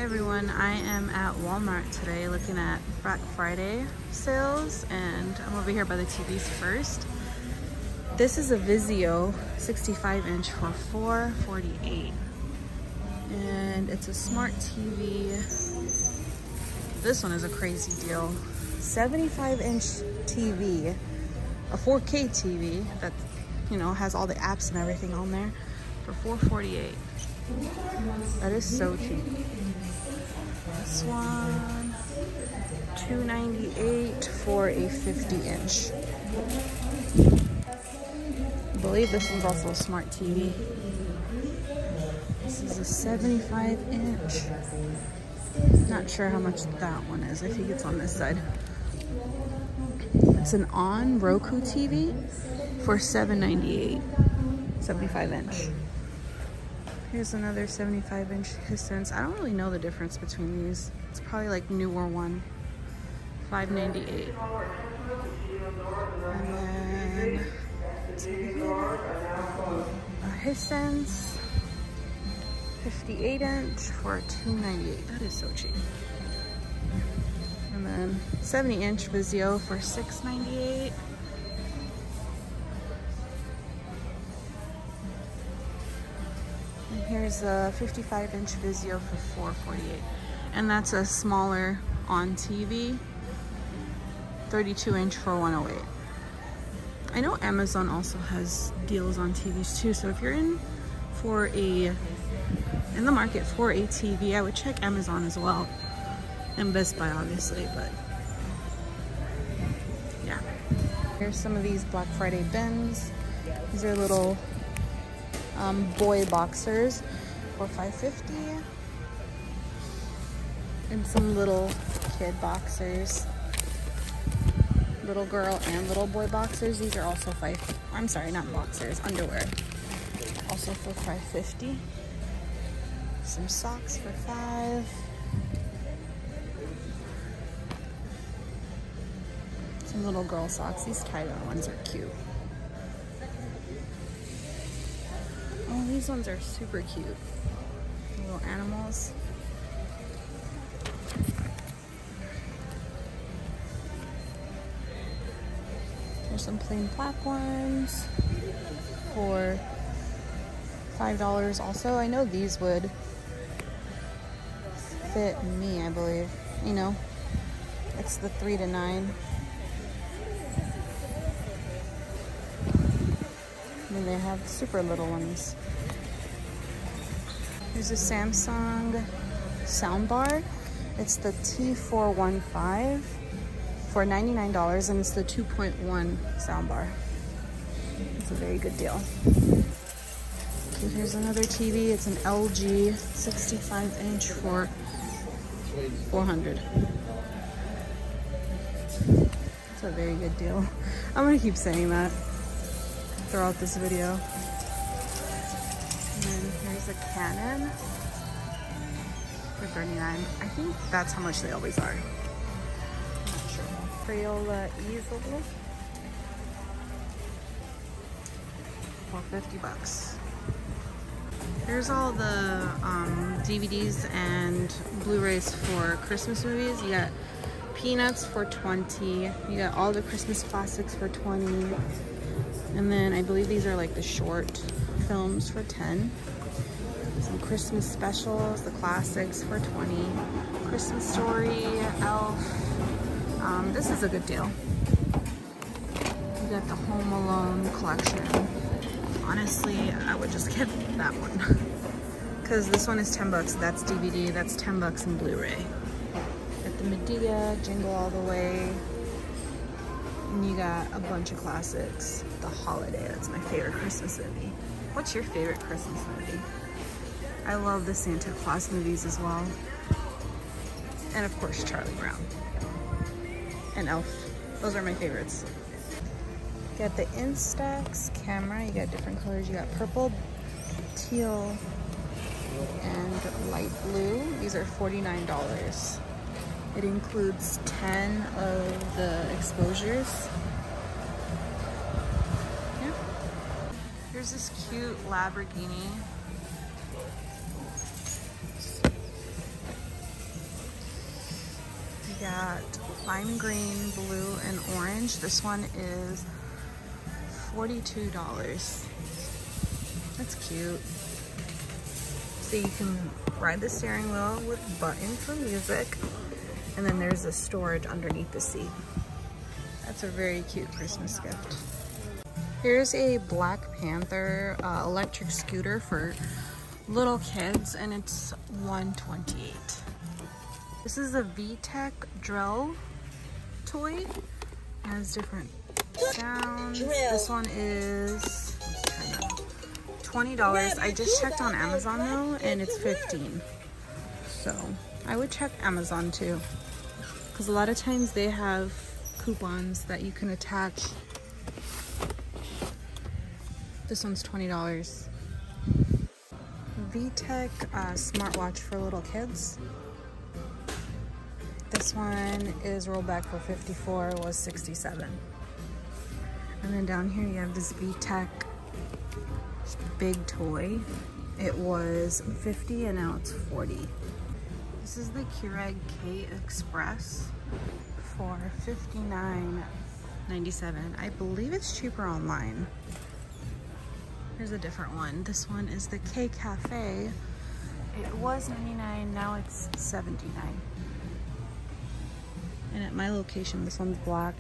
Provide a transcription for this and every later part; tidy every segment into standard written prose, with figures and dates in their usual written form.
Hey everyone, I am at Walmart today looking at Black Friday sales, and I'm over here by the TVs first. This is a Vizio 65-inch for $448, and it's a smart TV. This one is a crazy deal. 75-inch TV, a 4K TV that, you know, has all the apps and everything on there for $448. That is so cheap. This one, $298 for a 50-inch. I believe this one's also a smart TV. This is a 75-inch. Not sure how much that one is. I think it's on this side. It's an on Roku TV for $798. 75-inch. Here's another 75-inch Hisense. I don't really know the difference between these. It's probably like newer one. $598. And then a Hisense 58-inch for $298. That is so cheap. And then 70-inch Vizio for $698. Here's a 55-inch Vizio for $448, and that's a smaller on TV, 32-inch for $108. I know Amazon also has deals on TVs too, so if you're in the market for a TV, I would check Amazon as well, and Best Buy obviously. But yeah, here's some of these Black Friday bins. These are little boy boxers for $550, and some little kid boxers, little girl and little boy boxers. These are also I'm sorry, not boxers, underwear, also for $550. Some socks for $5. Some little girl socks. These tie-dye ones are cute. Oh, these ones are super cute. Little animals. There's some plain black ones for $5 also. I know these would fit me, I believe. You know, it's the 3 to 9. And they have super little ones. Here's a Samsung soundbar. It's the T415 for $99, and it's the 2.1 soundbar. It's a very good deal. Okay, here's another TV. It's an LG 65-inch for $400. It's a very good deal. I'm gonna keep saying that throughout this video. And then here's a Canon for $39. I think that's how much they always are. I'm not sure. Crayola easel for $50. Here's all the DVDs and Blu-rays for Christmas movies. You got Peanuts for $20. You got all the Christmas classics for $20. And then I believe these are like the short films for $10. Some Christmas specials, the classics for $20. Christmas Story, Elf. This is a good deal. You got the Home Alone collection. Honestly, I would just get that one. Because this one is $10. That's DVD. That's $10 in Blu-ray. Got the Medea, Jingle All the Way. And you got a bunch of classics. The Holiday, that's my favorite Christmas movie. What's your favorite Christmas movie? I love the Santa Claus movies as well. And of course, Charlie Brown. And Elf. Those are my favorites. You got the Instax camera. You got different colors. You got purple, teal, and light blue. These are $49. It includes 10 of the exposures. Yeah. Here's this cute Lamborghini got lime green, blue, and orange. This one is $42. That's cute. So you can ride the steering wheel with buttons for music, and then there's a storage underneath the seat. That's a very cute Christmas gift. Here's a Black Panther electric scooter for little kids, and it's $128. This is a VTech drill toy. It has different sounds. This one is $20. I just checked on Amazon though, and it's $15. So I would check Amazon too, because a lot of times they have coupons that you can attach. This one's $20. VTech smartwatch for little kids. This one is rolled back for $54, was $67. And then down here you have this VTech big toy. It was $50 and now it's $40. This is the Keurig K Express for $59.97. I believe it's cheaper online. Here's a different one. This one is the K Cafe. It was $99, now it's $79. And at my location, this one's black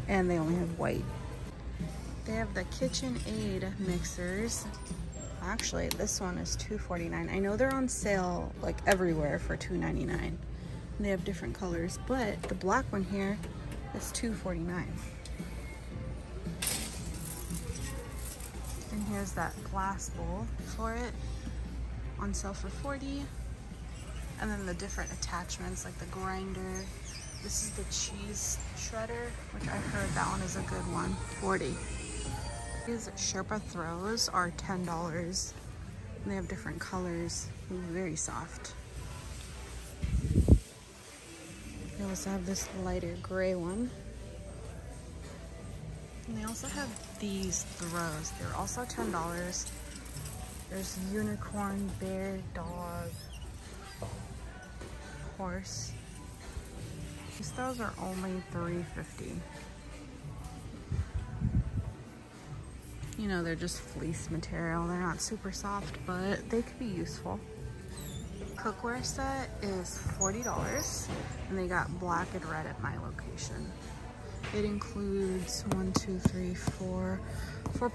and they only have white. They have the KitchenAid mixers. Actually, this one is $2.49. I know they're on sale like everywhere for $2.99. They have different colors, but the black one here is $2.49. And here's that glass bowl for it, on sale for $40. And then the different attachments like the grinder. This is the cheese shredder, which I heard that one is a good one, $40. These Sherpa throws are $10. And they have different colors, very soft. They also have this lighter gray one. And they also have these throws. They're also $10. There's unicorn, bear, dog, horse. These throws are only $3.50. You know, they're just fleece material. They're not super soft, but they could be useful. Cookware set is $40, and they got black and red at my location. It includes 4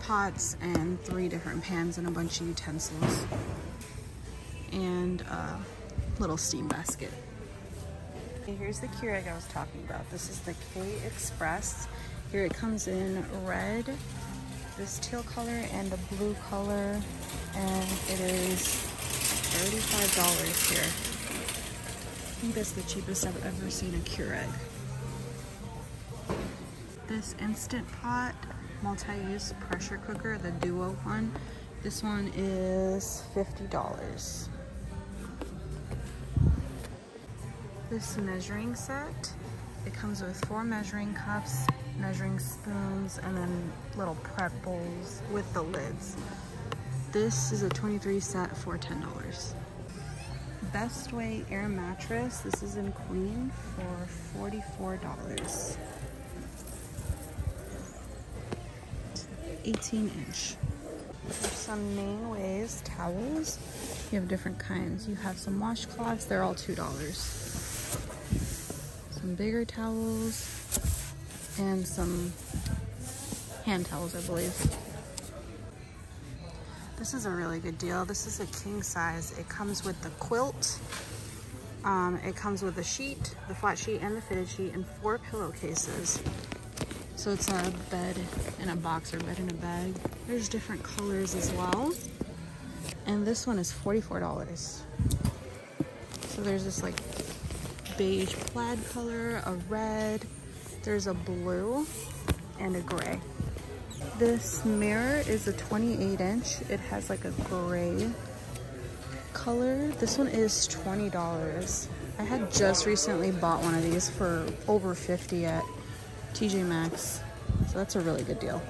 pots and 3 different pans and a bunch of utensils and a little steam basket. Okay, here's the Keurig I was talking about. This is the K Express. Here it comes in red, this teal color, and a blue color, and it is $35 here. I think that's the cheapest I've ever seen a Keurig. This Instant Pot multi-use pressure cooker, the Duo one, this one is $50. This measuring set, it comes with 4 measuring cups, measuring spoons, and then little prep bowls with the lids. This is a 23 set for $10. Best Way air mattress, this is in Queen for $44. 18-inch. There's some Main Ways towels. You have different kinds. You have some washcloths, they're all $2. Some bigger towels and some hand towels, I believe. This is a really good deal. This is a king size. It comes with the quilt. It comes with the sheet, the flat sheet and the fitted sheet, and 4 pillowcases. So it's a bed in a box or bed in a bag. There's different colors as well. And this one is $44. So there's this like beige plaid color, a red, there's a blue, and a gray. This mirror is a 28-inch. It has like a gray color. This one is $20. I had just recently bought one of these for over $50 at TJ Maxx, so that's a really good deal.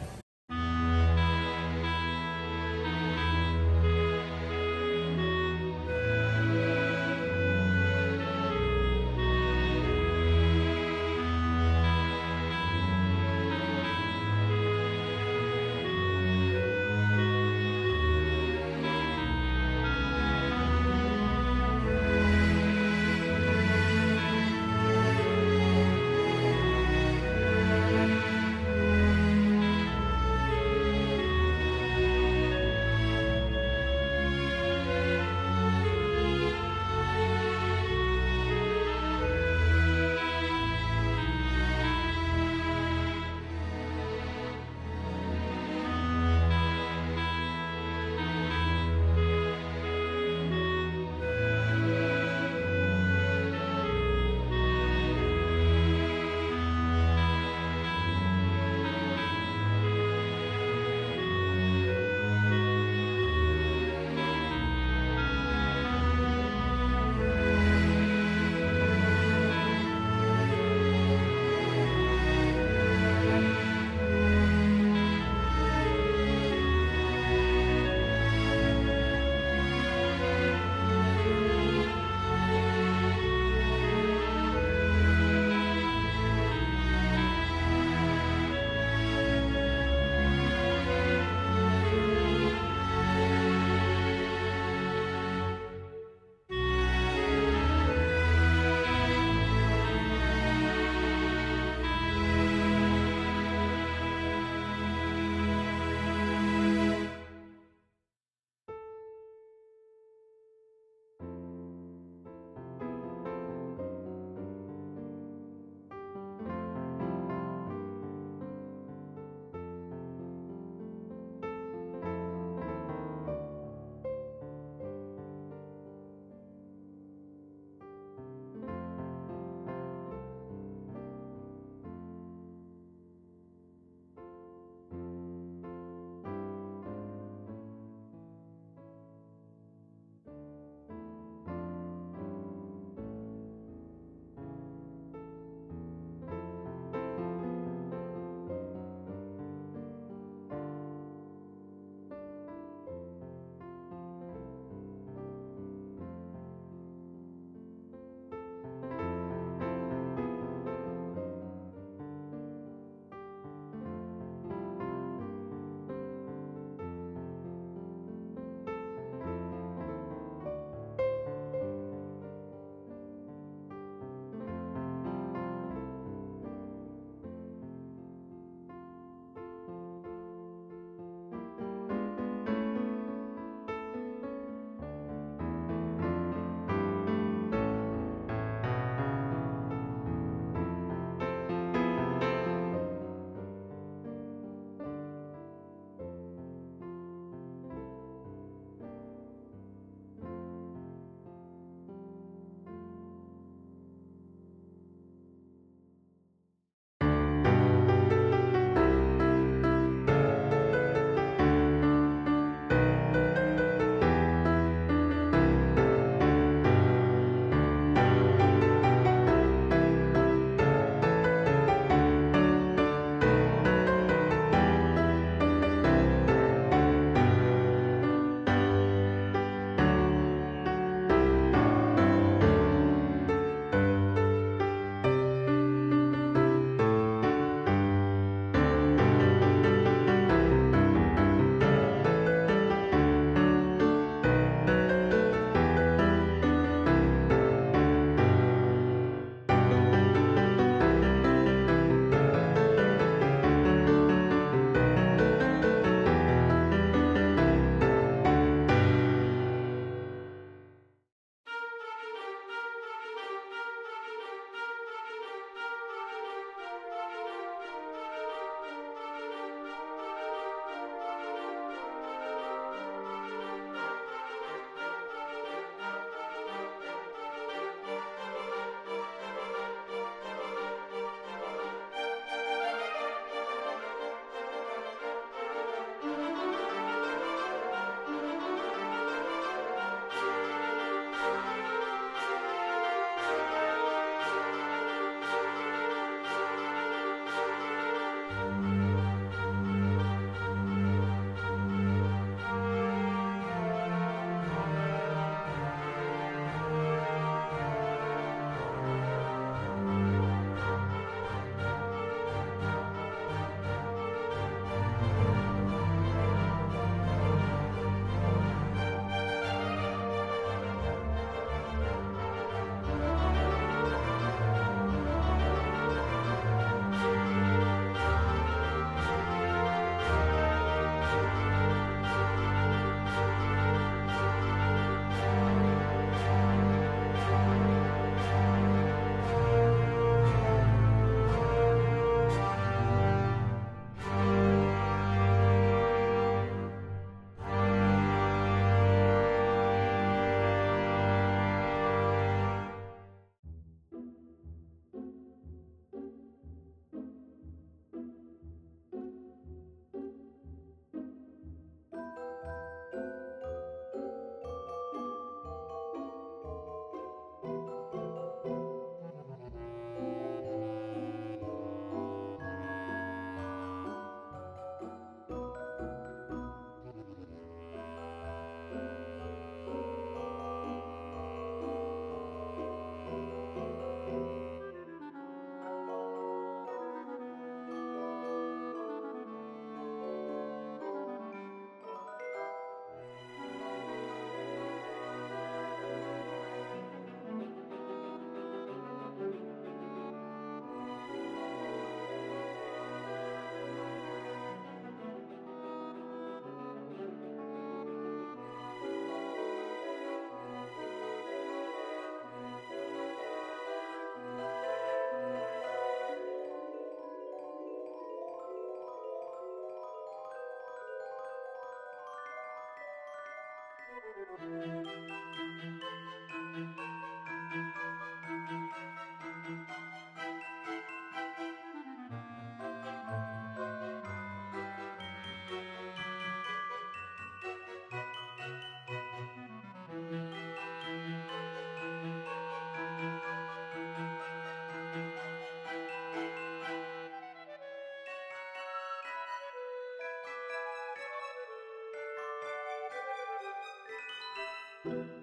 you.